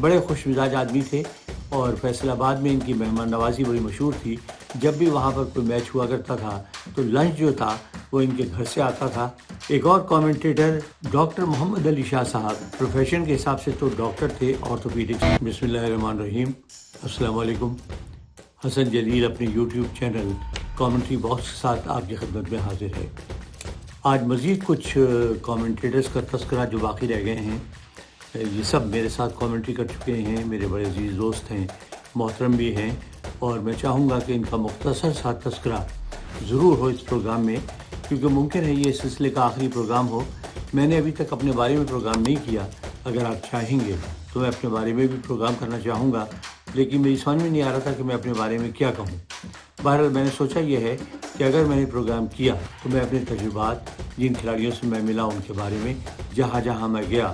بڑے خوش مزاج آدمی تھے اور فیصل آباد میں ان کی مہمان نوازی بڑی مشہور تھی۔ جب بھی وہاں پر کوئی میچ ہوا کرتا تھا تو لنچ جو تھا وہ ان کے گھر سے آتا تھا۔ ایک اور کامنٹیٹر ڈاکٹر محمد علی شاہ صاحب، پروفیشن کے حساب سے تو ڈاکٹر تھے آرتھوپیڈکس۔ بسم اللہ الرحمن الرحیم، السلام علیکم۔ حسن جلیل اپنے یوٹیوب چینل کامنٹری باکس کے ساتھ آپ کی خدمت میں حاضر ہے۔ آج مزید کچھ کامنٹیٹرز کا تذکرہ جو باقی رہ گئے ہیں، یہ سب میرے ساتھ کامنٹری کر چکے ہیں، میرے بڑے عزیز دوست ہیں، محترم بھی ہیں، اور میں چاہوں گا کہ ان کا مختصر سا تذکرہ ضرور ہو اس پروگرام میں، کیونکہ ممکن ہے یہ اس سلسلے کا آخری پروگرام ہو۔ میں نے ابھی تک اپنے بارے میں پروگرام نہیں کیا، اگر آپ چاہیں گے تو میں اپنے بارے میں بھی پروگرام کرنا چاہوں گا، لیکن میری سمجھ میں نہیں آ رہا تھا کہ میں اپنے بارے میں کیا کہوں۔ بہرحال میں نے سوچا یہ ہے کہ اگر میں نے پروگرام کیا تو میں اپنے تجربات، جن کھلاڑیوں سے میں ملا ان کے بارے میں، جہاں جہاں میں گیا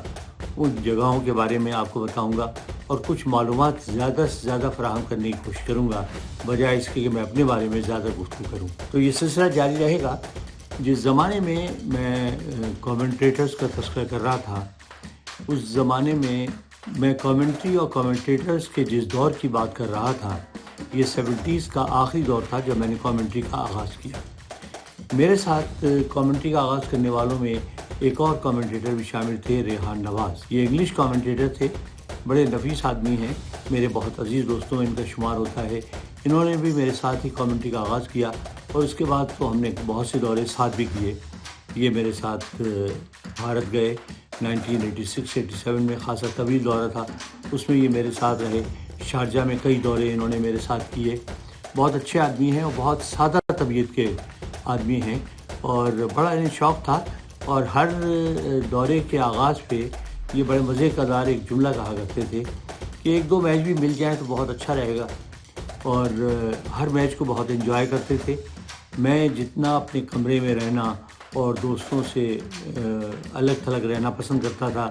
ان جگہوں کے بارے میں آپ کو بتاؤں گا، اور کچھ معلومات زیادہ سے زیادہ فراہم کرنے کی کوشش کروں گا، بجائے اس کے کہ میں اپنے بارے میں زیادہ گفتگو کروں۔ تو یہ سلسلہ جاری رہے گا۔ جس زمانے میں میں کامنٹیٹرز کا تذکرہ کر رہا تھا، اس زمانے میں کامنٹری اور کامنٹیٹرز کے جس دور کی بات کر رہا تھا، یہ 70s کا آخری دور تھا جب میں نے کامنٹری کا آغاز کیا۔ میرے ساتھ کامنٹری کا آغاز کرنے والوں میں ایک اور کامنٹیٹر بھی شامل تھے، ریحان نواز۔ یہ انگلش کامنٹیٹر تھے، بڑے نفیس آدمی ہیں، میرے بہت عزیز دوستوں میں ان کا شمار ہوتا ہے۔ انہوں نے بھی میرے ساتھ ہی کامنٹری کا آغاز کیا، اور اس کے بعد تو ہم نے بہت سے دورے ساتھ بھی کیے۔ یہ میرے ساتھ بھارت گئے 1986-87 میں، خاصا طویل دورہ تھا، اس میں یہ میرے ساتھ رہے۔ شارجہ میں کئی دورے انہوں نے میرے ساتھ کیے۔ بہت اچھے آدمی ہیں اور بہت سادہ طبیعت کے آدمی ہیں، اور بڑا انہیں شوق تھا، اور ہر دورے کے آغاز پہ یہ بڑے مزے کا دار ایک جملہ کہا کرتے تھے کہ ایک دو میچ بھی مل جائیں تو بہت اچھا رہے گا، اور ہر میچ کو بہت انجوائے کرتے تھے۔ میں جتنا اپنے کمرے میں رہنا اور دوستوں سے الگ تھلگ رہنا پسند کرتا تھا،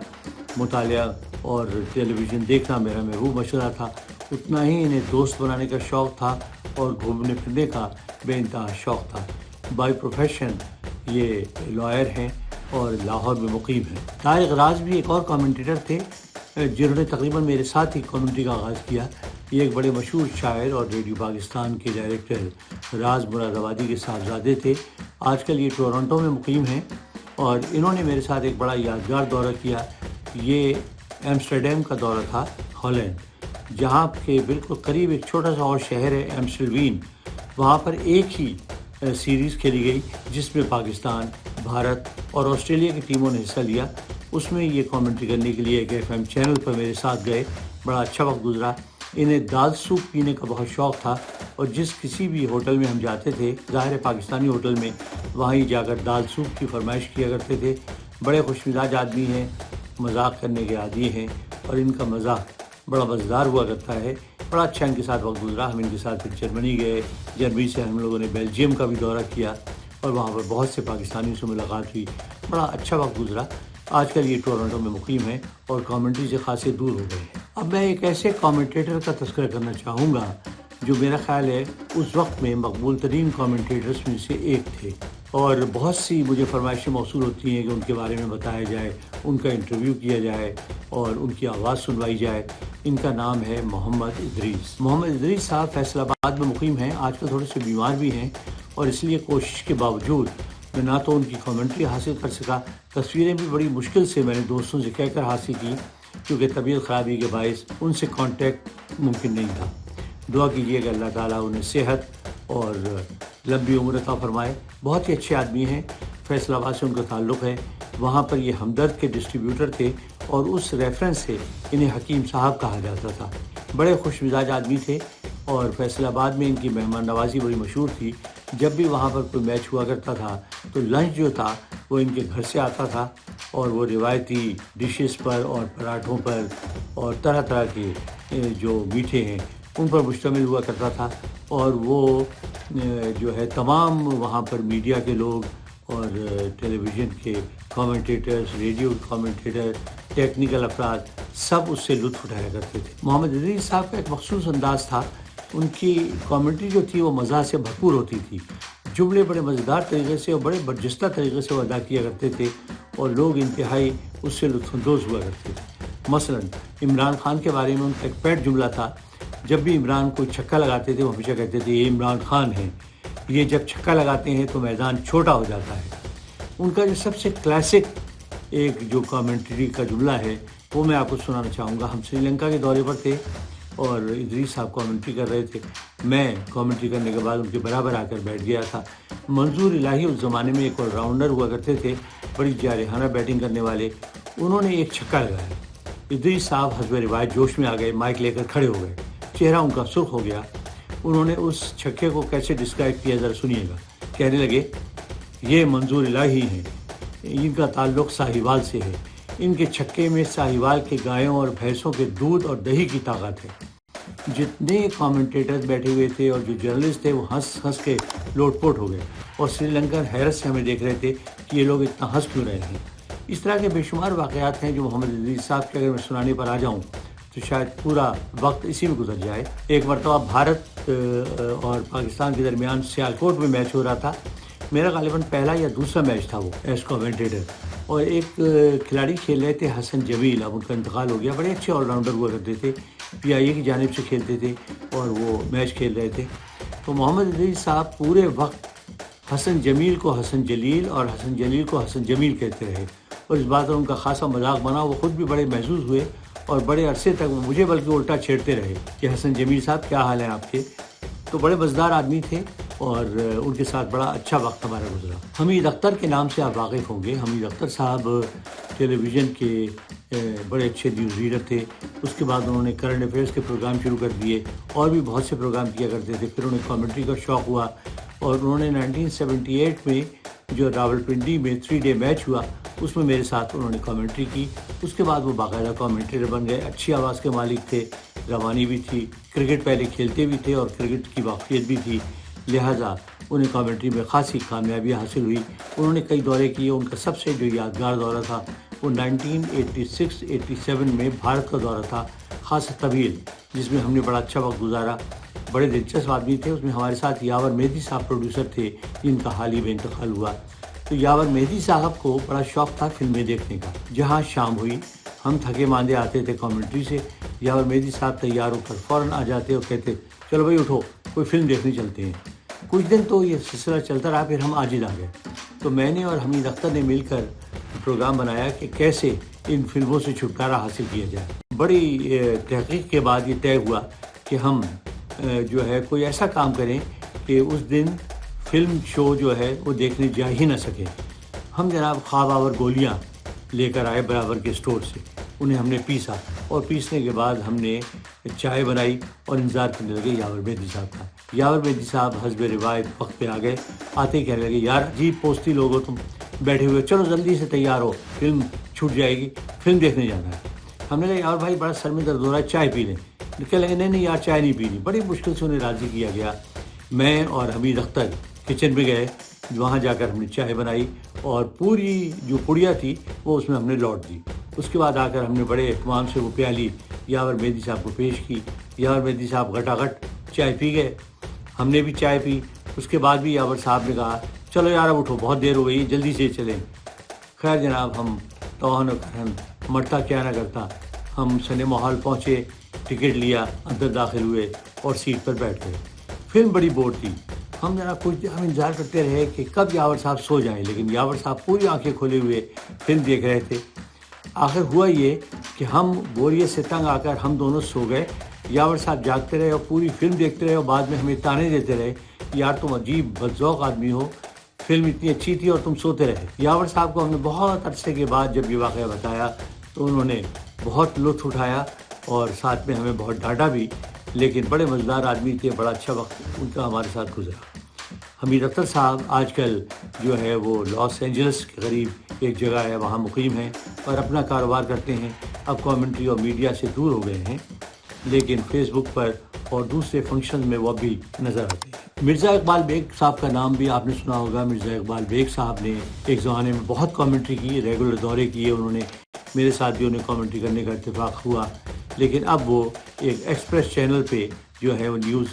مطالعہ اور ٹیلی ویژن دیکھنا میرا محبوب مشغلہ تھا، اتنا ہی انہیں دوست بنانے کا شوق تھا اور گھومنے پھرنے کا بے انتہا شوق تھا۔ بائی پروفیشن یہ لائر ہیں اور لاہور میں مقیم ہیں۔ طارق راز بھی ایک اور کامنٹیٹر تھے جنہوں نے تقریباً میرے ساتھ ہی کامنٹری کا آغاز کیا۔ یہ ایک بڑے مشہور شاعر اور ریڈیو پاکستان کے ڈائریکٹر راز مراد آبادی کے صاحبزادے تھے۔ آج کل یہ ٹورنٹو میں مقیم ہیں، اور انہوں نے میرے ساتھ ایک بڑا یادگار دورہ کیا۔ یہ ایمسٹرڈیم کا دورہ تھا، ہالینڈ، جہاں کے بالکل قریب ایک چھوٹا سا اور شہر ہے ایمسٹلوین۔ وہاں پر ایک ہی سیریز کھیلی گئی جس میں پاکستان، بھارت اور آسٹریلیا کی ٹیموں نے حصہ لیا۔ اس میں یہ کامنٹری کرنے کے لیے ایک FM چینل پر میرے ساتھ گئے، بڑا اچھا وقت گزرا۔ انہیں دال سوپ پینے کا بہت شوق تھا، اور جس کسی بھی ہوٹل میں ہم جاتے تھے، ظاہر پاکستانی ہوٹل میں، وہاں ہی جا کر دال سوپ کی فرمائش کیا کرتے تھے۔ بڑے خوش مزاج آدمی ہیں، مذاق کرنے کے عادی ہیں، اور ان کا مزاق بڑا مزیدار ہوا کرتا ہے۔ بڑا اچھا ان کے ساتھ وقت گزرا۔ ہم ان کے ساتھ پھر جرمنی گئے، جرمنی سے ہم لوگوں نے بیلجیم کا بھی دورہ کیا، اور وہاں پر بہت سے پاکستانیوں سے ملاقات ہوئی، بڑا اچھا وقت گزرا۔ آج کل یہ ٹورنٹو میں مقیم ہیں اور کامنٹری سے خاصے دور ہو گئے ہیں۔ اب میں ایک ایسے کامنٹیٹر کا تذکرہ کرنا چاہوں گا جو میرا خیال ہے اس وقت میں مقبول ترین کامنٹیٹرز میں سے ایک تھے، اور بہت سی مجھے فرمائشیں موصول ہوتی ہیں کہ ان کے بارے میں بتایا جائے، ان کا انٹرویو کیا جائے اور ان کی آواز سنوائی جائے۔ ان کا نام ہے محمد ادریس۔ محمد ادریس صاحب فیصل آباد میں مقیم ہیں، آج کل تھوڑے سے بیمار بھی ہیں، اور اس لیے کوشش کے باوجود میں نہ تو ان کی کامنٹری حاصل کر سکا، تصویریں بھی بڑی مشکل سے میں نے دوستوں سے کہہ کر حاصل کی، کیونکہ طبیعت خرابی کے باعث ان سے کانٹیکٹ ممکن نہیں تھا۔ دعا کیجیے کہ اللہ تعالیٰ انہیں صحت اور لمبی عمر عطا فرمائے۔ بہت ہی اچھے آدمی ہیں، فیصل آباد سے ان کا تعلق ہے، وہاں پر یہ ہمدرد کے ڈسٹریبیوٹر تھے، اور اس ریفرنس سے انہیں حکیم صاحب کہا جاتا تھا۔ بڑے خوش مزاج آدمی تھے، اور فیصل آباد میں ان کی مہمان نوازی بڑی مشہور تھی۔ جب بھی وہاں پر کوئی میچ ہوا کرتا تھا تو لنچ جو تھا وہ ان کے گھر سے آتا تھا، اور وہ روایتی ڈشز پر اور پراٹھوں پر اور طرح طرح کے جو میٹھے ہیں ان پر مشتمل ہوا کرتا تھا، اور وہ جو ہے تمام وہاں پر میڈیا کے لوگ اور ٹیلی ویژن کے کامنٹیٹرز، ریڈیو کامنٹیٹر، ٹیکنیکل افراد سب اس سے لطف اٹھایا کرتے تھے۔ محمد ادریس صاحب کا ایک مخصوص انداز تھا، ان کی کامنٹری جو تھی وہ مزاح سے بھرپور ہوتی تھی، جملے بڑے مزیدار طریقے سے اور بڑے برجستہ طریقے سے وہ ادا کیا کرتے تھے، اور لوگ انتہائی اس سے لطف اندوز ہوا کرتے تھے۔ مثلاً عمران خان کے بارے میں ان کا ایک پیٹ جملہ تھا، جب بھی عمران کوئی چھکا لگاتے تھے وہ ہمیشہ کہتے تھے یہ عمران خان ہیں، یہ جب چھکا لگاتے ہیں تو میدان چھوٹا ہو جاتا ہے۔ ان کا جو سب سے کلاسک ایک جو کامنٹری کا جملہ ہے وہ میں آپ کو سنانا چاہوں گا۔ ہم سری لنکا کے دورے پر تھے اور ادریس صاحب کامنٹری کر رہے تھے، میں کامنٹری کرنے کے بعد ان کے برابر آ کر بیٹھ گیا تھا۔ منظور الہی اس زمانے میں ایک آل راؤنڈر ہوا کرتے تھے، بڑی جارحانہ بیٹنگ کرنے والے، انہوں نے ایک چھکا لگایا۔ ادریس صاحب حسب روایت جوش میں آ گئے، مائک لے کر کھڑے ہو گئے، چہرہ ان کا سرخ ہو گیا۔ انہوں نے اس چھکے کو کیسے ڈسکرائب کیا ذرا سنیے گا۔ کہنے لگے یہ منظور الہی ہیں، ان کا تعلق ساہیوال سے ہے، ان کے چھکے میں ساہیوال کے گایوں اور بھینسوں کے دودھ اور دہی کی طاقت ہے۔ جتنے کامنٹیٹرز بیٹھے ہوئے تھے اور جو جرنلسٹ تھے وہ ہنس ہنس کے لوٹ پوٹ ہو گئے اور سری لنکن حیرت سے ہمیں دیکھ رہے تھے کہ یہ لوگ اتنا ہنس کیوں رہے ہیں۔ اس طرح کے بے شمار واقعات ہیں جو محمد ادریس صاحب کے اگر میں سنانے پر آ جاؤں تو شاید پورا وقت اسی میں گزر جائے۔ ایک مرتبہ بھارت اور پاکستان کے درمیان سیالکوٹ میں میچ ہو رہا تھا، میرا غالباً پہلا یا دوسرا میچ تھا وہ ایز کامنٹیٹر، اور ایک کھلاڑی کھیل رہے تھے حسن جمیل، اب ان کا انتقال ہو گیا، بڑے اچھے آل راؤنڈر ہوا کرتے تھے، پی آئی اے کی جانب سے کھیلتے تھے اور وہ میچ کھیل رہے تھے۔ تو محمد ادریس صاحب پورے وقت حسن جمیل کو حسن جلیل اور حسن جلیل کو حسن جمیل کہتے رہے اور اس بات پر ان کا خاصا مذاق بنا، وہ خود بھی بڑے محظوظ ہوئے اور بڑے عرصے تک وہ مجھے بلکہ الٹا چھیڑتے رہے کہ حسن جمیل صاحب کیا حال ہیں آپ کے۔ تو بڑے مزدار آدمی تھے اور ان کے ساتھ بڑا اچھا وقت ہمارا گزرا۔ حمید اختر کے نام سے آپ واقف ہوں گے۔ حمید اختر صاحب ٹیلی ویژن کے بڑے اچھے نیوز ریڈر تھے، اس کے بعد انہوں نے کرنٹ افیئرس کے پروگرام شروع کر دیے اور بھی بہت سے پروگرام کیا کرتے تھے۔ پھر انہیں کامنٹری کا شوق ہوا اور انہوں نے 1978 میں جو راولپنڈی میں 3 ڈے میچ ہوا اس میں میرے ساتھ انہوں نے کامنٹری کی۔ اس کے بعد وہ باقاعدہ کامنٹریٹر بن گئے، اچھی آواز کے مالک تھے، روانی بھی تھی، کرکٹ پہلے کھیلتے بھی تھے اور کرکٹ کی واقفیت بھی تھی، لہٰذا انہیں کامنٹری میں خاصی کامیابی حاصل ہوئی۔ انہوں نے کئی دورے کیے، ان کا سب سے جو یادگار دورہ تھا وہ 1986-87 میں بھارت کا دورہ تھا، خاصا طویل، جس میں ہم نے بڑا اچھا وقت گزارا۔ بڑے دلچسپ آدمی تھے، اس میں ہمارے ساتھ یاور مہدی صاحب پروڈیوسر تھے جن کا حال ہی میں انتقال ہوا۔ تو یاور مہدی صاحب کو بڑا شوق تھا فلمیں دیکھنے کا۔ جہاں شام ہوئی ہم تھکے ماندے آتے تھے کامنٹری سے، یاور مہدی صاحب تیار ہو کر فوراً آ جاتے اور کہتے چلو بھائی اٹھو کوئی فلم دیکھنے چلتے ہیں۔ کچھ دن تو یہ سلسلہ چلتا رہا، پھر ہم عاجز آ گئے۔ تو میں نے اور حمید اختر نے مل کر پروگرام بنایا کہ کیسے ان فلموں سے چھٹکارا حاصل کیا جائے۔ بڑی تحقیق کے بعد یہ طے ہوا کہ ہم جو ہے کوئی ایسا کام کریں کہ اس دن فلم شو جو ہے وہ دیکھنے جا ہی نہ سکیں۔ ہم جناب خواب آور گولیاں لے کر آئے برابر کے اسٹور سے، انہیں ہم نے پیسا اور پیسنے کے بعد ہم نے چائے بنائی اور انتظار کرنے لگے یاور مہدی صاحب کا۔ یاور مہدی صاحب حسب روایت وقت پہ آ گئے، آتے ہی کہنے لگے یار عجیب پوستی لوگ ہو تم، بیٹھے ہوئے، چلو جلدی سے تیار ہو، فلم چھوٹ جائے گی، فلم دیکھنے جانا ہے۔ ہم نے کہا یار بھائی بڑا سر میں درد ہو رہا ہے، چائے پی لیں۔ کہنے لگے نہیں یار چائے نہیں پینی۔ بڑی مشکل سے انہیں راضی کیا گیا۔ میں اور حمید اختر کچن میں گئے، وہاں جا کر ہم نے چائے بنائی اور پوری جو پڑیا تھی وہ اس میں ہم نے لوٹ دی۔ اس کے بعد آ کر ہم نے بڑے اہتمام سے وہ پیالی یاور مہدی صاحب کو پیش کی۔ یاور مہدی صاحب گھٹاگھٹ چائے پی گئے، ہم نے بھی چائے پی۔ اس کے بعد بھی یاور صاحب نے کہا چلو یار اب اٹھو، بہت دیر ہو گئی، جلدی سے چلیں۔ خیر جناب ہم توہن و کرہن مرتا کیا نہ کرتا، ہم سنیما ہال پہنچے، ٹکٹ لیا، اندر داخل ہوئے اور سیٹ پر بیٹھ گئے۔ فلم بڑی بور تھی، ہم جناب کچھ ہم انتظار کرتے رہے کہ کب یاور صاحب سو جائیں، لیکن یاور صاحب پوری آنکھیں کھولے ہوئے فلم دیکھ رہے تھے۔ آخر ہوا یہ کہ ہم بوریت سے تنگ آ کر ہم دونوں سو گئے، یاور صاحب جاگتے رہے اور پوری فلم دیکھتے رہے اور بعد میں ہمیں تانے دیتے رہے یار تم عجیب بدذوق آدمی ہو، فلم اتنی اچھی تھی اور تم سوتے رہے۔ یاور صاحب کو ہم نے بہت عرصے کے بعد جب یہ واقعہ بتایا تو انہوں نے بہت لطف اٹھایا اور ساتھ میں ہمیں بہت ڈانٹا بھی، لیکن بڑے مزیدار آدمی تھے، بڑا اچھا وقت ان کا ہمارے ساتھ گزرا۔ حمید اختر صاحب آج کل جو ہے وہ لاس اینجلس کے قریب ایک جگہ ہے وہاں مقیم ہیں اور اپنا کاروبار کرتے ہیں، اب کامنٹری اور میڈیا سے دور ہو گئے ہیں، لیکن فیس بک پر اور دوسرے فنکشن میں وہ بھی نظر آتے ہیں۔ مرزا اقبال بیگ صاحب کا نام بھی آپ نے سنا ہوگا۔ مرزا اقبال بیگ صاحب نے ایک زمانے میں بہت کامنٹری کی، ریگولر دورے کیے انہوں نے، میرے ساتھ بھی انہیں کامنٹری کرنے کا اتفاق ہوا، لیکن اب وہ ایک ایکسپریس چینل پہ جو ہے وہ نیوز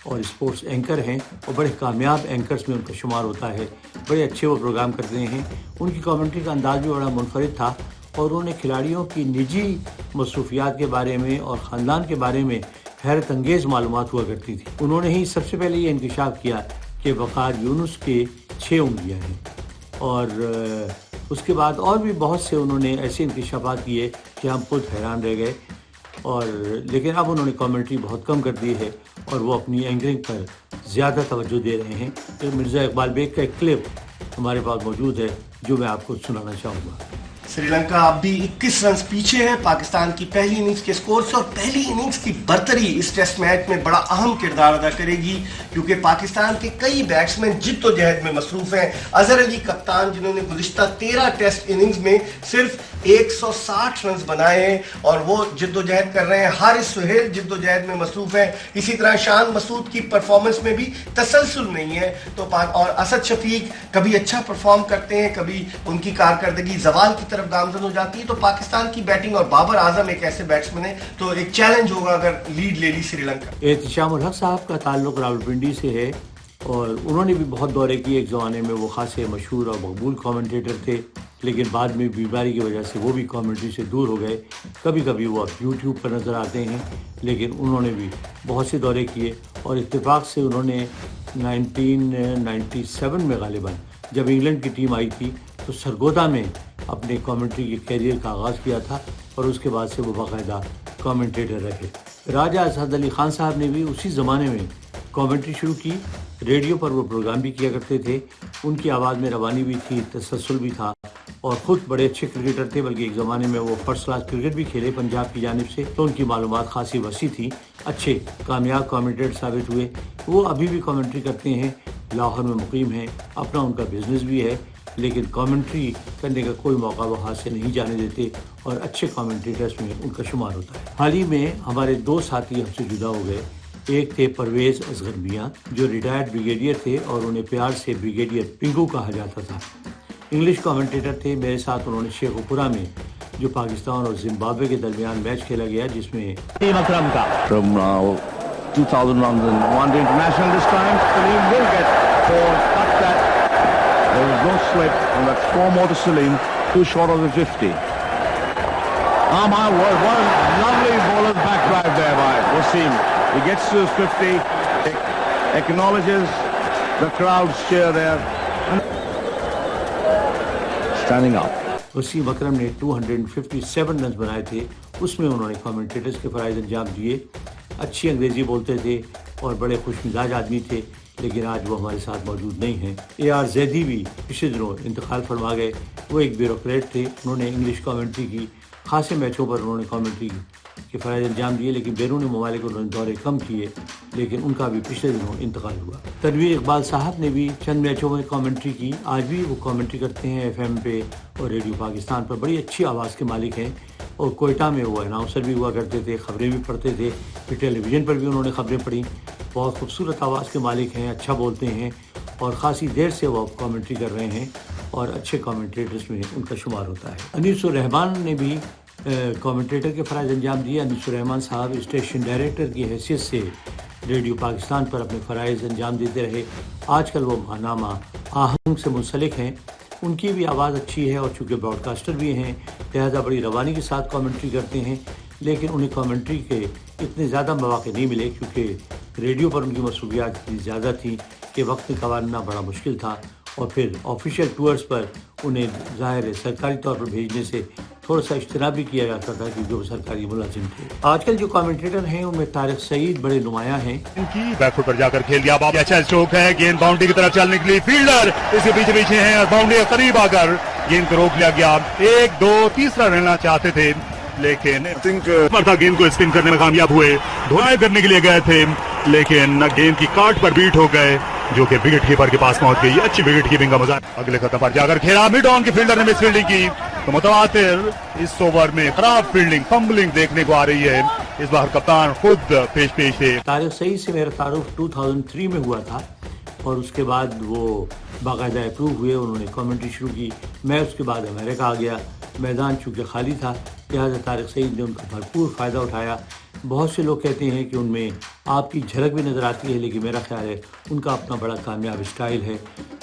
اور اسپورٹس اینکر ہیں اور بڑے کامیاب اینکرز میں ان کا شمار ہوتا ہے، بڑے اچھے وہ پروگرام کرتے ہیں۔ ان کی کامنٹری کا انداز بھی بڑا منفرد تھا اور انہوں نے کھلاڑیوں کی نجی مصروفیات کے بارے میں اور خاندان کے بارے میں حیرت انگیز معلومات ہوا کرتی تھی۔ انہوں نے ہی سب سے پہلے یہ انکشاف کیا کہ وقار یونس کے 6 انگلیاں ہیں، اور اس کے بعد اور بھی بہت سے انہوں نے ایسے انکشافات کیے کہ ہم خود حیران رہ گئے، اور لیکن اب انہوں نے کامنٹری بہت کم کر دی ہے اور وہ اپنی اینکرنگ پر زیادہ توجہ دے رہے ہیں۔ مرزا اقبال بیگ کا ایک کلپ ہمارے پاس موجود ہے جو میں آپ کو سنانا چاہوں گا۔ سری لنکا اب بھی 21 رنز پیچھے ہے پاکستان کی پہلی اننگز کے سکور سے، اور پہلی اننگز کی برتری اس ٹیسٹ میچ میں بڑا اہم کردار ادا کرے گی، کیونکہ پاکستان کے کئی بیٹسمین جد و جہد میں مصروف ہیں۔ اظہر علی کپتان، جنہوں نے گزشتہ 13 ٹیسٹ اننگز میں صرف 160 رنز بنائے ہیں اور وہ جد و جہد کر رہے ہیں۔ حارث سہیل جد و جہد میں مصروف ہیں، اسی طرح شان مسعود کی پرفارمنس میں بھی تسلسل نہیں ہے، تو اور اسد شفیق کبھی اچھا پرفارم کرتے ہیں، کبھی ان کی کارکردگی زوال کی طرف گامزن ہو جاتی ہے۔ تو پاکستان کی بیٹنگ، اور بابر اعظم ایک ایسے بیٹسمین ہیں، تو ایک چیلنج ہوگا اگر لیڈ لے لی سری لنکا۔ احتشام الحق صاحب کا تعلق راولپنڈی سے ہے، اور انہوں نے بھی بہت دورے کیے۔ ایک زمانے میں وہ خاصے مشہور اور مقبول کامنٹیٹر تھے، لیکن بعد میں بیماری کی وجہ سے وہ بھی کامنٹری سے دور ہو گئے۔ کبھی کبھی وہ اب یوٹیوب پر نظر آتے ہیں، لیکن انہوں نے بھی بہت سے دورے کیے، اور اتفاق سے انہوں نے 1997 میں غالباً جب انگلینڈ کی ٹیم آئی تھی تو سرگودا میں اپنے کامنٹری کے کیریئر کا آغاز کیا تھا، اور اس کے بعد سے وہ باقاعدہ کامنٹیٹر رہے۔ راجہ اسد علی خان صاحب نے بھی اسی زمانے میں کامنٹری شروع کی، ریڈیو پر وہ پروگرام بھی کیا کرتے تھے۔ ان کی آواز میں روانی بھی تھی، تسلسل بھی تھا، اور خود بڑے اچھے کرکٹر تھے، بلکہ ایک زمانے میں وہ فرسٹ کلاس کرکٹ بھی کھیلے پنجاب کی جانب سے، تو ان کی معلومات خاصی وسیع تھی، اچھے کامیاب کامنٹیٹر ثابت ہوئے۔ وہ ابھی بھی کامنٹری کرتے ہیں، لاہور میں مقیم ہیں، اپنا ان کا بزنس بھی ہے، لیکن کامنٹری کرنے کا کوئی موقع وہ ہاتھ سے نہیں جانے دیتے، اور اچھے کامنٹیٹرز میں ان کا شمار ہوتا ہے۔ حال ہی میں ہمارے 2 ساتھی ہم سے جدا ہو گئے۔ ایک تھے پرویز اصغر میاں، جو ریٹائرڈ بریگیڈیئر تھے اور انہیں پیار سے بریگیڈیئر پنگو کہا جاتا تھا۔ انگلش کامنٹیٹر تھے۔ میرے ساتھ انہوں نے شیخ پورہ میں جو پاکستان اور زمبابوے کے درمیان میچ کھیلا گیا، جس میں اکرم کا from 2001 international this time, Salim will get for cut that. There is no slip, and that's 4 more to Salim, 2 short of the 50. Oh my word, what a lovely bowler's back drive there by Wasim. He gets to his 50, acknowledges the crowd's cheer there. Standing up. Wasim اکرم نے 257 runs بنائے تھے، اس میں انہوں نے commentators کے فرائض انجام دیے۔ اچھی انگریزی بولتے تھے اور بڑے خوش مزاج آدمی تھے، لیکن آج وہ ہمارے ساتھ موجود نہیں ہیں۔ اے آر زیدی بھی پچھلے دنوں انتقال فرما گئے۔ وہ ایک بیوروکریٹ تھے، انہوں نے انگلش کامنٹری کی، خاصے میچوں پر انہوں نے کامنٹری کے فرائض انجام دیے، لیکن بیرون ممالک انہوں نے دورے کم کیے، لیکن ان کا بھی پچھلے دنوں انتقال ہوا۔ تنویر اقبال صاحب نے بھی چند میچوں میں کامنٹری کی، آج بھی وہ کامنٹری کرتے ہیں ایف ایم پہ اور ریڈیو پاکستان پر، بڑی اچھی آواز کے مالک ہیں، اور کوئٹہ میں وہ اناؤنسر بھی ہوا کرتے تھے، خبریں بھی پڑھتے تھے، پھر ٹیلی ویژن پر بھی انہوں نے خبریں پڑھیں۔ بہت خوبصورت آواز کے مالک ہیں، اچھا بولتے ہیں، اور خاصی دیر سے وہ کامنٹری کر رہے ہیں، اور اچھے کامنٹیٹرز میں ان کا شمار ہوتا ہے۔ انیس الرحمان نے بھی کامنٹیٹر کے فرائض انجام دیے۔ انیس الرحمان صاحب اسٹیشن ڈائریکٹر کی حیثیت سے ریڈیو پاکستان پر اپنے فرائض انجام دیتے رہے۔ آج کل وہ ماہنامہ آہنگ سے منسلک ہیں۔ ان کی بھی آواز اچھی ہے، اور چونکہ براڈ کاسٹر بھی ہیں، لہٰذا بڑی روانی کے ساتھ کامنٹری کرتے ہیں، لیکن انہیں کامنٹری کے اتنے زیادہ مواقع نہیں ملے، کیونکہ ریڈیو پر ان کی مصروفیات اتنی زیادہ تھیں کہ وقت نکالنا بڑا مشکل تھا، اور پھر آفیشیل ٹورز پر انہیں ظاہر ہے سرکاری طور پر بھیجنے سے تھوڑا سا اجتناب بھی کیا جاتا تھا، کیونکہ وہ سرکاری ملازم تھے۔ آج کل جو کامنٹیٹر ہیں ان میں طارق سعید بڑے نمایاں ہیں۔ ان کی بیک فٹ پر جا کر کھیل دیا، اچھا اسٹروک ہے، گیند باؤنڈری کی طرف چلنے کے لیے فیلڈر اس کے پیچھے پیچھے ہیں، اور باؤنڈری کے قریب آ کر گیند کو روک لیا گیا۔ 1 2 تیسرا رہنا چاہتے تھے، لیکن گیند کو اسپن کرنے میں کامیاب ہوئے، دھوائیں کرنے کے لیے گئے تھے، لیکن گیند کی کاٹ پر بیٹ ہو گئے، جو کہ وکٹ کیپر کے پاس پہنچ گئی۔ اچھی وکٹ کیپنگ کا مظاہرہ، اگلے خطے پر جا کر کھیلا، مڈ آن کی فیلڈر نے مس فیلڈنگ کی، تو متواتر اس اوور میں خراب فیلڈنگ، فمبلنگ دیکھنے کو آ رہی ہے۔ اس بار کپتان خود پیش تھے۔ طارق سعید سے میرا تعارف 2003 میں ہوا تھا، اور اس کے بعد وہ باقاعدہ اپروو ہوئے، انہوں نے کامنٹری شروع کی۔ میں اس کے بعد امریکہ آ گیا، میدان چونکہ خالی تھا، لہٰذا طارق سعید نے ان کا بھرپور فائدہ اٹھایا۔ بہت سے لوگ کہتے ہیں کہ ان میں آپ کی جھلک بھی نظر آتی ہے، لیکن میرا خیال ہے ان کا اپنا بڑا کامیاب اسٹائل ہے،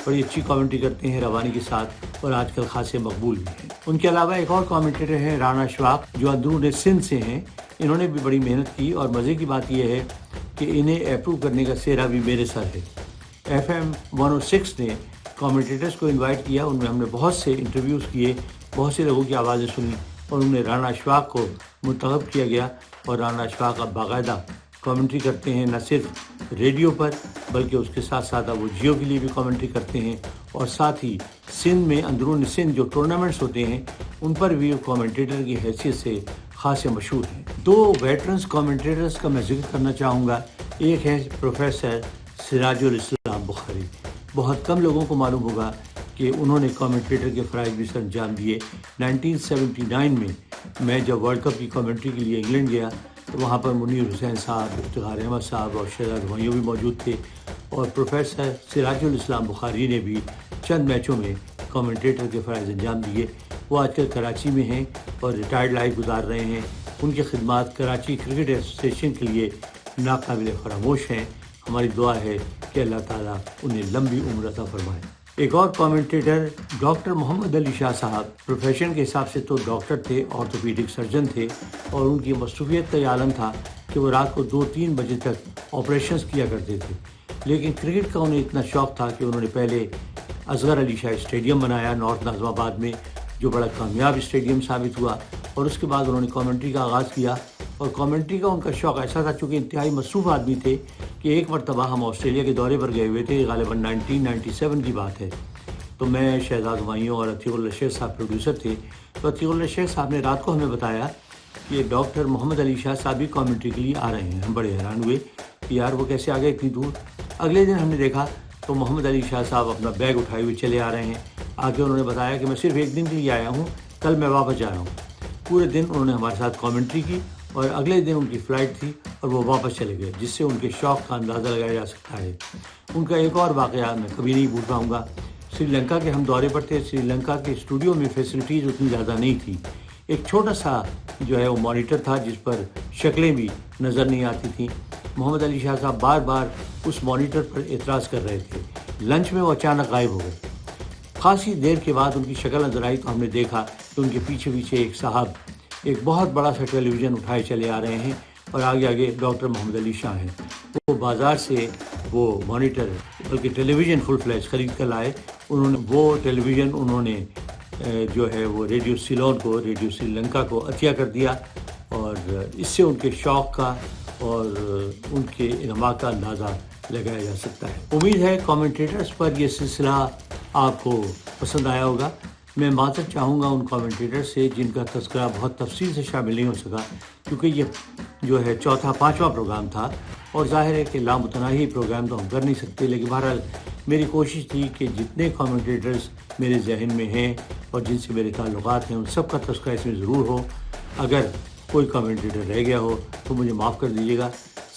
بڑی اچھی کامنٹری کرتے ہیں روانی کے ساتھ، اور آج کل خاصے مقبول بھی ہیں۔ ان کے علاوہ ایک اور کامنٹیٹر ہیں رانا اشفاق جو اندرون سندھ سے ہیں. انہوں نے بھی بڑی محنت کی اور مزے کی بات یہ ہے کہ انہیں اپروو کرنے کا سہرا بھی میرے سر ہے. FM 106 نے کامنٹیٹرز کو انوائٹ کیا. ان میں ہم نے بہت سے انٹرویوز کیے, بہت سے لوگوں کی آوازیں سنی اور انہیں رانا اشفاق کو منتخب کیا گیا. اور رانا اشفاق اب باقاعدہ کامنٹری کرتے ہیں, نہ صرف ریڈیو پر بلکہ اس کے ساتھ ساتھ اب وہ جیو کے لیے بھی کامنٹری کرتے ہیں, اور ساتھ ہی سندھ میں اندرون سندھ جو ٹورنامنٹس ہوتے ہیں ان پر بھی وہ کامنٹیٹر کی حیثیت سے خاصے مشہور ہیں. 2 ویٹرنز کامنٹیٹرز کا میں ذکر کرنا چاہوں گا. ایک ہے پروفیسر سراج الاسلام بخاری. بہت کم لوگوں کو معلوم ہوگا کہ انہوں نے کامنٹیٹر کے فرائض بھی سر انجام دیے. 1979 میں جب ورلڈ کپ کی کامنٹری کے لیے انگلینڈ گیا تو وہاں پر منیر حسین صاحب, افتخار احمد صاحب اور شہزاد ہمایوں بھی موجود تھے, اور پروفیسر سراج الاسلام بخاری نے بھی چند میچوں میں کامنٹیٹر کے فرائض انجام دیے. وہ آج کل کراچی میں ہیں اور ریٹائرڈ لائف گزار رہے ہیں. ان کی خدمات کراچی کرکٹ ایسوسیشن کے لیے ناقابل فراموش ہیں. ہماری دعا ہے کہ اللہ تعالیٰ انہیں لمبی عمر عطا فرمائے. ایک اور کامنٹیٹر ڈاکٹر محمد علی شاہ صاحب, پروفیشن کے حساب سے تو ڈاکٹر تھے, آرتھوپیڈک سرجن تھے, اور ان کی مصروفیت کا یہ عالم تھا کہ وہ رات کو 2-3 بجے تک آپریشنز کیا کرتے تھے. لیکن کرکٹ کا انہیں اتنا شوق تھا کہ انہوں نے پہلے اصغر علی شاہ اسٹیڈیم بنایا نارتھ ناظم آباد میں, جو بڑا کامیاب اسٹیڈیم ثابت ہوا, اور اس کے بعد انہوں نے کامنٹری کا آغاز کیا. اور کامنٹری کا ان کا شوق ایسا تھا چونکہ انتہائی مصروف آدمی تھے کہ ایک مرتبہ ہم آسٹریلیا کے دورے پر گئے ہوئے تھے, غالباً 1997 کی بات ہے. تو میں شہزاد ہمایوں اور عتیق اللہ شیخ صاحب پروڈیوسر تھے. تو عتیق اللہ شیخ صاحب نے رات کو ہمیں بتایا کہ ڈاکٹر محمد علی شاہ صاحب بھی کامنٹری کے لیے آ رہے ہیں. ہم بڑے حیران ہوئے کہ یار وہ کیسے آ گئے اتنی دور. اگلے دن ہم نے دیکھا تو محمد علی شاہ صاحب اپنا بیگ اٹھائے ہوئے چلے آ رہے ہیں. آگے انہوں نے بتایا کہ میں صرف ایک دن کے لیے آیا ہوں, کل میں واپس جا رہا ہوں. پورے دن انہوں نے ہمارے ساتھ کامنٹری کی اور اگلے دن ان کی فلائٹ تھی اور وہ واپس چلے گئے, جس سے ان کے شوق کا اندازہ لگایا جا سکتا ہے. ان کا ایک اور واقعہ میں کبھی نہیں بھول پاؤں گا. سری لنکا کے ہم دورے پر تھے. سری لنکا کے اسٹوڈیو میں فیسلٹیز اتنی زیادہ نہیں تھی. ایک چھوٹا سا جو ہے وہ مانیٹر تھا جس پر شکلیں بھی نظر نہیں آتی تھیں. محمد علی شاہ صاحب بار بار اس مانیٹر پر اعتراض کر رہے تھے. لنچ میں وہ اچانک غائب ہو گئے. خاصی دیر کے بعد ان کی شکل نظر آئی تو ہم نے دیکھا کہ ان کے پیچھے پیچھے ایک صاحب ایک بہت بڑا سا ٹیلی ویژن اٹھائے چلے آ رہے ہیں اور آگے آگے ڈاکٹر محمد علی شاہ ہیں. وہ بازار سے وہ مانیٹر بلکہ ٹیلی ویژن فل فلیش خرید کر لائے. انہوں نے وہ ٹیلی ویژن انہوں نے جو ہے وہ ریڈیو سیلون کو, ریڈیو سری لنکا کو عطیہ کر دیا, اور اس سے ان کے شوق کا اور ان کے انما کا اندازہ لگایا جا سکتا ہے. امید ہے کامنٹیٹرز پر یہ سلسلہ آپ کو پسند آیا ہوگا. میں معذرت چاہوں گا ان کامنٹیٹر سے جن کا تذکرہ بہت تفصیل سے شامل نہیں ہو سکا, کیونکہ یہ جو ہے 4تھا-5واں پروگرام تھا اور ظاہر ہے کہ لامتناہی پروگرام تو ہم کر نہیں سکتے. لیکن بہرحال میری کوشش تھی کہ جتنے کامنٹیٹرز میرے ذہن میں ہیں اور جن سے میرے تعلقات ہیں ان سب کا تذکرہ اس میں ضرور ہو. اگر کوئی کامنٹیٹر رہ گیا ہو تو مجھے معاف کر دیجیے گا.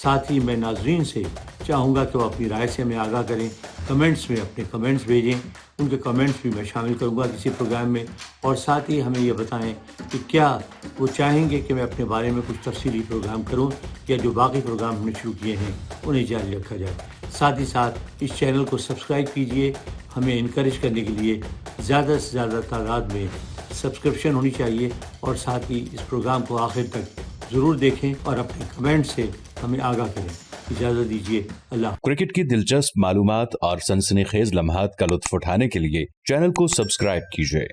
ساتھ ہی میں ناظرین سے چاہوں گا کہ وہ اپنی رائے سے ہمیں آگاہ کریں, کمنٹس میں اپنے کمنٹس بھیجیں. ان کے کمنٹس بھی میں شامل کروں گا کسی پروگرام میں, اور ساتھ ہی ہمیں یہ بتائیں کہ کیا وہ چاہیں گے کہ میں اپنے بارے میں کچھ تفصیلی پروگرام کروں یا جو باقی پروگرام ہم نے شروع کیے ہیں انہیں جاری رکھا جائے. ساتھ ہی ساتھ اس چینل کو سبسکرائب کیجئے. ہمیں انکریج کرنے کے لیے زیادہ سے زیادہ تعداد میں سبسکرپشن ہونی چاہیے, اور ساتھ ہی اس پروگرام کو آخر تک ضرور دیکھیں اور اپنے کمنٹ سے ہمیں آگاہ کریں. اجازت دیجیے. اللہ. کرکٹ کی دلچسپ معلومات اور سنسنی خیز لمحات کا لطف اٹھانے کے لیے چینل کو سبسکرائب کیجیے.